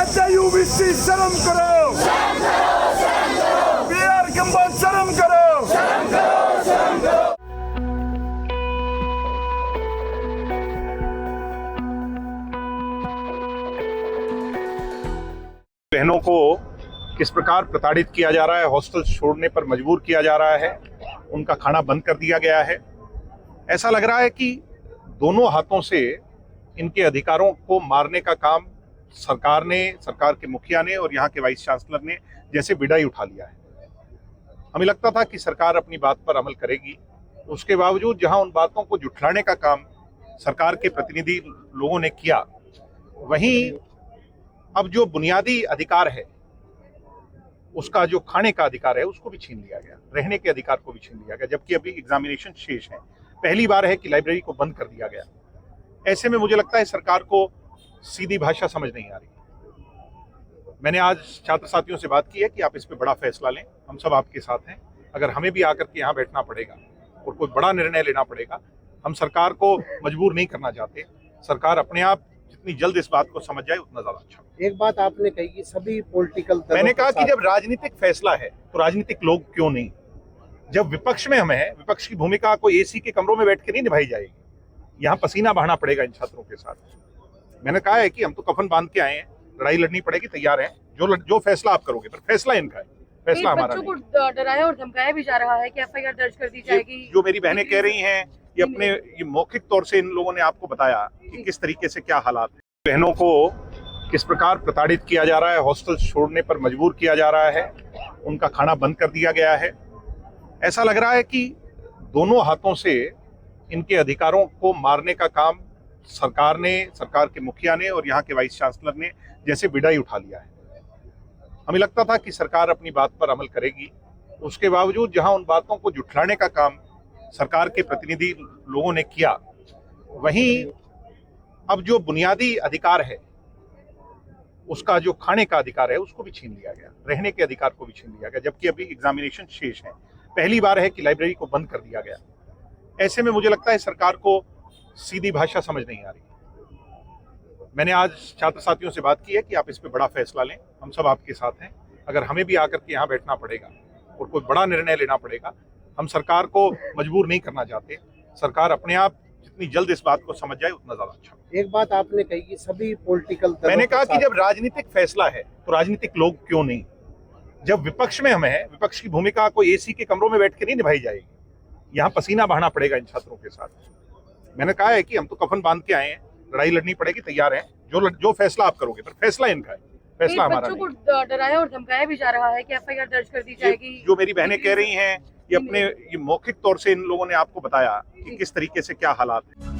UBC शर्म करो, B R गंबा शर्म करो। बहनों को किस प्रकार प्रताड़ित किया जा रहा है, हॉस्टल छोड़ने पर मजबूर किया जा रहा है, उनका खाना बंद कर दिया गया है। ऐसा लग रहा है कि दोनों हाथों से इनके अधिकारों को मारने का काम सरकार ने, सरकार के मुखिया ने और यहाँ के वाइस चांसलर ने जैसे विडाई उठा लिया है। हमें लगता था कि सरकार अपनी बात पर अमल करेगी, उसके बावजूद जहां उन बातों को जुठलाने का काम सरकार के प्रतिनिधि लोगों ने किया, वहीं अब जो बुनियादी अधिकार है, उसका जो खाने का अधिकार है, उसको भी छीन लिया गया, रहने के अधिकार को भी छीन लिया गया, जबकि अभी एग्जामिनेशन शेष है। पहली बार है कि लाइब्रेरी को बंद कर दिया गया। ऐसे में मुझे लगता है सरकार को सीधी भाषा समझ नहीं आ रही। मैंने आज छात्र साथियों से बात की है कि आप इस पे बड़ा फैसला लें, हम सब आपके साथ हैं। अगर हमें भी आकर के यहाँ बैठना पड़ेगा और कोई बड़ा निर्णय लेना पड़ेगा, हम सरकार को मजबूर नहीं करना चाहते। सरकार अपने आप जितनी जल्द इस बात को समझ जाए उतना ज्यादा अच्छा। एक बात आपने कही कि सभी पॉलिटिकल, मैंने कहा कि जब राजनीतिक फैसला है तो राजनीतिक लोग क्यों नहीं। जब विपक्ष में हम हैं, विपक्ष की भूमिका कोई एसी के कमरों में बैठ के नहीं निभाई जाएगी। यहाँ पसीना बहाना पड़ेगा इन छात्रों के साथ। मैंने कहा है कि हम तो कफन बांध के आए हैं, लड़ाई लड़नी पड़ेगी, तैयार हैं। जो फैसला आप करोगे, पर फैसला इनका है, फैसला हमारा नहीं। बच्चों को डराया और धमकाया भी जा रहा है कि एफआईआर दर्ज कर दी जाएगी। जो मेरी बहनें कह रही हैं, ये मौखिक तौर से इन लोगों ने आपको बताया कि किस तरीके से क्या हालात है। बहनों को किस प्रकार प्रताड़ित किया जा रहा है, हॉस्टल छोड़ने पर मजबूर किया जा रहा है, उनका खाना बंद कर दिया गया है। ऐसा लग रहा है कि दोनों हाथों से इनके अधिकारों को मारने का काम सरकार ने, सरकार के मुखिया ने और यहाँ के वाइस चांसलर ने जैसे विडाई उठा लिया है। हमें लगता था कि सरकार अपनी बात पर अमल करेगी, उसके बावजूद जहां उन बातों को जुठलाने का काम सरकार के प्रतिनिधि लोगों ने किया, वहीं अब जो बुनियादी अधिकार है, उसका जो खाने का अधिकार है, उसको भी छीन लिया गया, रहने के अधिकार को भी छीन लिया गया, जबकि अभी एग्जामिनेशन शेष है। पहली बार है कि लाइब्रेरी को बंद कर दिया गया। ऐसे में मुझे लगता है सरकार को सीधी भाषा समझ नहीं आ रही। मैंने आज छात्र साथियों से बात की है कि आप इस पे बड़ा फैसला लें, हम सब आपके साथ हैं। अगर हमें भी आकर के यहाँ बैठना पड़ेगा और कोई बड़ा निर्णय लेना पड़ेगा, हम सरकार को मजबूर नहीं करना चाहते। सरकार अपने आप जितनी जल्द इस बात को समझ जाए उतना ज्यादा अच्छा। एक बात आपने कही कि सभी पॉलिटिकल, मैंने कहा कि जब राजनीतिक फैसला है तो राजनीतिक लोग क्यों नहीं। जब विपक्ष में हम हैं, विपक्ष की भूमिका कोई एसी के कमरों में बैठ के नहीं निभाई जाएगी। यहाँ पसीना बहाना पड़ेगा इन छात्रों के साथ। मैंने कहा है कि हम तो कफन बांध के आए हैं, लड़ाई लड़नी पड़ेगी, तैयार हैं। जो फैसला आप करोगे, पर फैसला इनका है, फैसला हमारा नहीं। बच्चों को डराया और धमकाया भी जा रहा है कि एफआईआर दर्ज कर दी जाएगी। जो मेरी बहनें कह रही हैं, ये मौखिक तौर से इन लोगों ने आपको बताया कि किस तरीके से क्या हालात है।